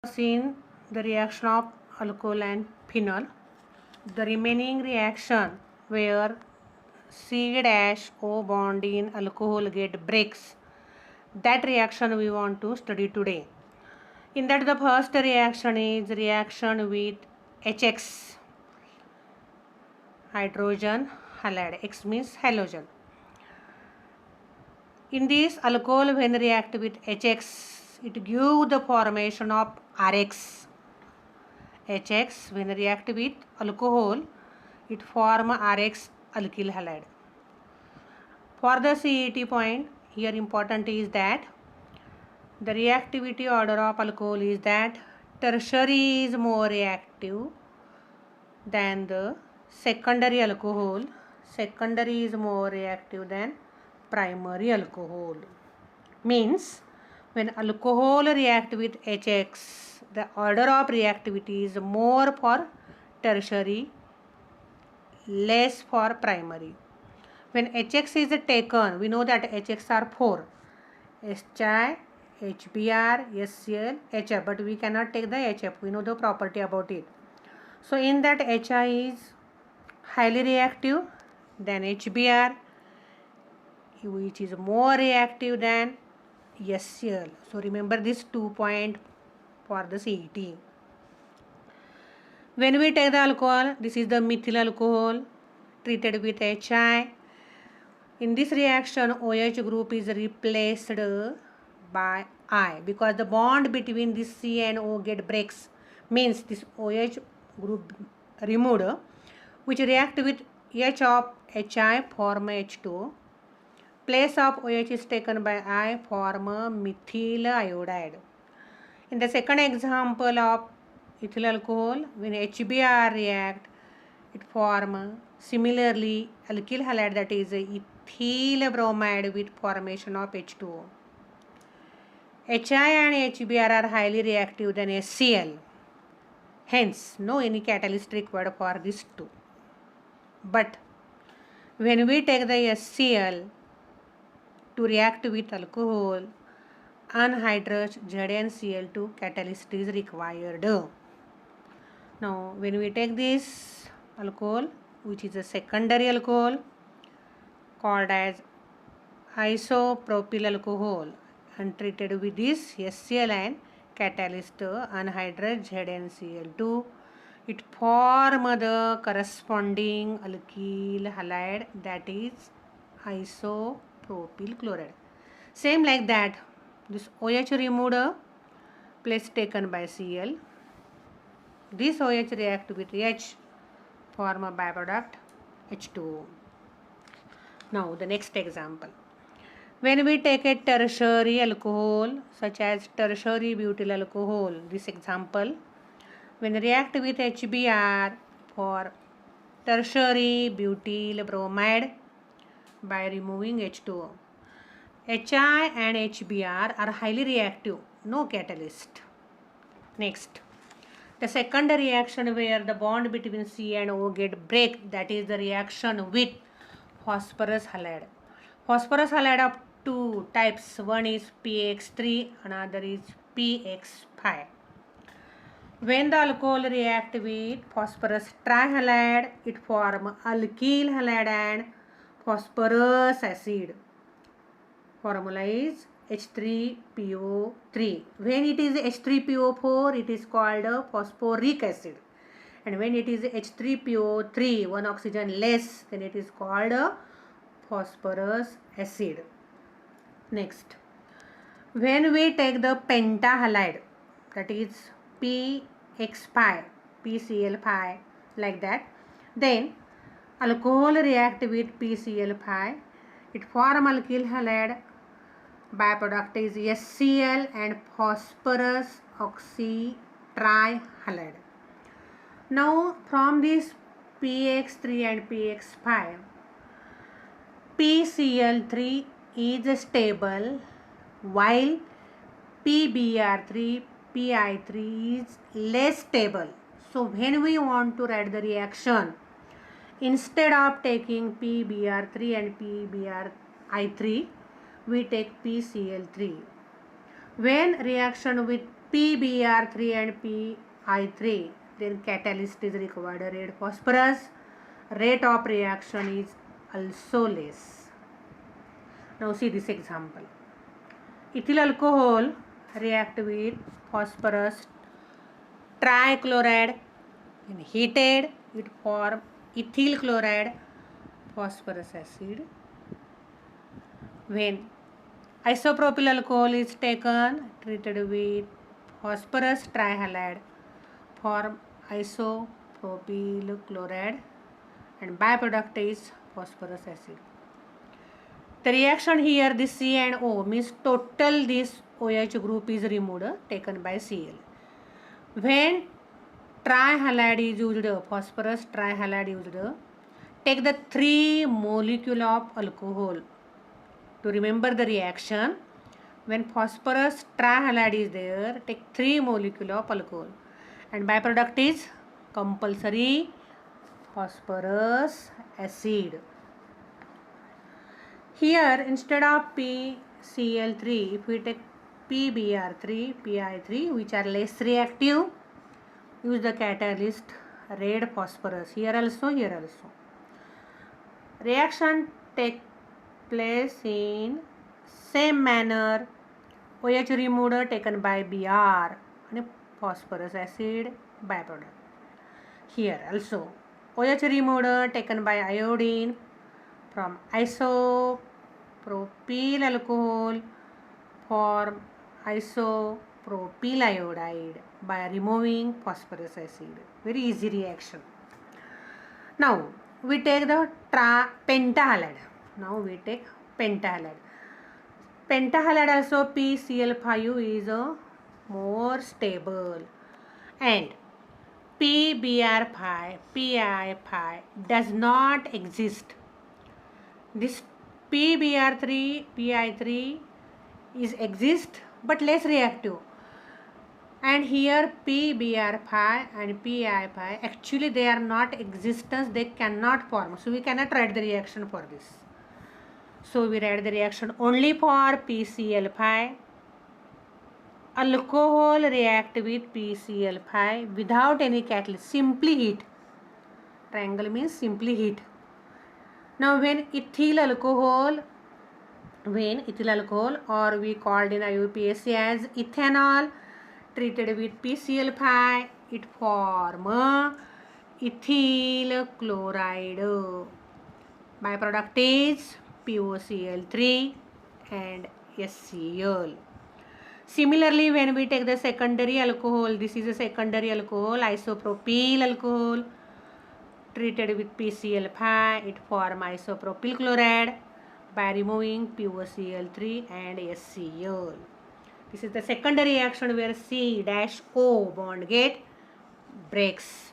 Seen the reaction of alcohol and phenol. The remaining reaction where C dash O bond in alcohol get breaks. That reaction we want to study today. In that the first reaction is reaction with HX, hydrogen halide. X means halogen. In this alcohol when react with HX, it gives the formation of RX. HX when react with alcohol, it form RX alkyl halide. For the CET point, here important is that the reactivity order of alcohol is that tertiary is more reactive than the secondary alcohol. Secondary is more reactive than primary alcohol. Means when alcohol react with HX, the order of reactivity is more for tertiary, less for primary. When HX is taken, we know that HX are 4. HI, HBr, HCl, HF, but we cannot take the HF. We know the property about it. So in that HI is highly reactive than HBr, which is more reactive than HCl. So remember this 2 point for the CET. When we take the alcohol, this is the methyl alcohol treated with HI. In this reaction, OH group is replaced by I because the bond between this C and O get breaks. Means this OH group removed, which react with H of HI form H2. Place of OH is taken by I form methyl iodide. In the second example of ethyl alcohol, when HBr react, it form similarly alkyl halide, that is ethyl bromide with formation of H2O. HI and HBr are highly reactive than HCl. Hence, no any catalyst required for these two. But when we take the HCl to react with alcohol, anhydrous ZnCl2 catalyst is required. Now, when we take this alcohol, which is a secondary alcohol called as isopropyl alcohol, and treated with this HCl and catalyst anhydrous ZnCl2, it form the corresponding alkyl halide, that is isopropyl chloride. Same like that, this OH removed, place taken by Cl. This OH react with H, form a byproduct H2O. Now the next example. When we take a tertiary alcohol such as tertiary butyl alcohol, this example, when react with HBr for tertiary butyl bromide by removing H2O. HI and HBr are highly reactive, no catalyst. Next, the second reaction where the bond between C and O get break, that is the reaction with phosphorus halide. Phosphorus halide of two types, one is PX3, another is PX5. When the alcohol react with phosphorus trihalide, it form alkyl halide and phosphorus acid. Formula is H3PO3. When it is H3PO4, it is called phosphoric acid. And when it is H3PO3, one oxygen less, then it is called phosphorus acid. Next, when we take the pentahalide, that is PX5, PCl5, like that, then alcohol react with PCl5, it form alkyl halide, byproduct is HCl and phosphorus oxy trihalide. Now from this PX3 and PX5, PCl3 is stable while PBr3, PI3 is less stable. So when we want to write the reaction, instead of taking PBr3 and PBri3, we take PCl3. When reaction with PBr3 and PI3, then catalyst is required, red phosphorus. Rate of reaction is also less. Now see this example. Ethyl alcohol react with phosphorus trichloride. When heated, it form ethyl chloride, phosphorus acid. When isopropyl alcohol is taken, treated with phosphorus trihalide, form isopropyl chloride, and byproduct is phosphorus acid. The reaction here, this C and O means total this OH group is removed, taken by Cl. When trihalide is used, phosphorus trihalide used, take the 3 molecule of alcohol. To remember the reaction, when phosphorus trihalide is there, take 3 molecule of alcohol, and byproduct is compulsory phosphorus acid. Here instead of PCl3, if we take PBr3, PI3, which are less reactive, use the catalyst red phosphorus. Here also. Reaction take place in same manner. OH removed taken by Br and phosphorus acid byproduct. Here also OH removed taken by iodine from isopropyl alcohol form isopropyl iodide by removing phosphorus acid. Very easy reaction. Now we take the pentahalide. Pentahalide also PCl5 is more stable, and PBr5, PI5 does not exist. This PBr3, PI3 is exist but less reactive, and here PBr5 and PI5 actually they are not existence, they cannot form, so we cannot write the reaction for this. So we write the reaction only for PCl5. Alcohol react with PCl5 without any catalyst, simply heat. Triangle means simply heat. Now when ethyl alcohol, or we called in IUPAC as ethanol, treated with PCl5, it form ethyl chloride. Byproduct is POCl3 and HCl. Similarly, when we take the secondary alcohol, this is a secondary alcohol, isopropyl alcohol, treated with PCl5, it form isopropyl chloride by removing POCl3 and HCl. This is the secondary reaction where C-O bond get breaks.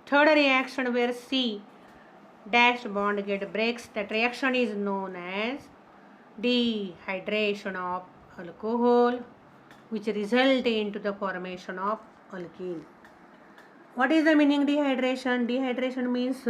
Third reaction where C dash bond get breaks, that reaction is known as dehydration of alcohol, which result into the formation of alkene. What is the meaning dehydration? Dehydration means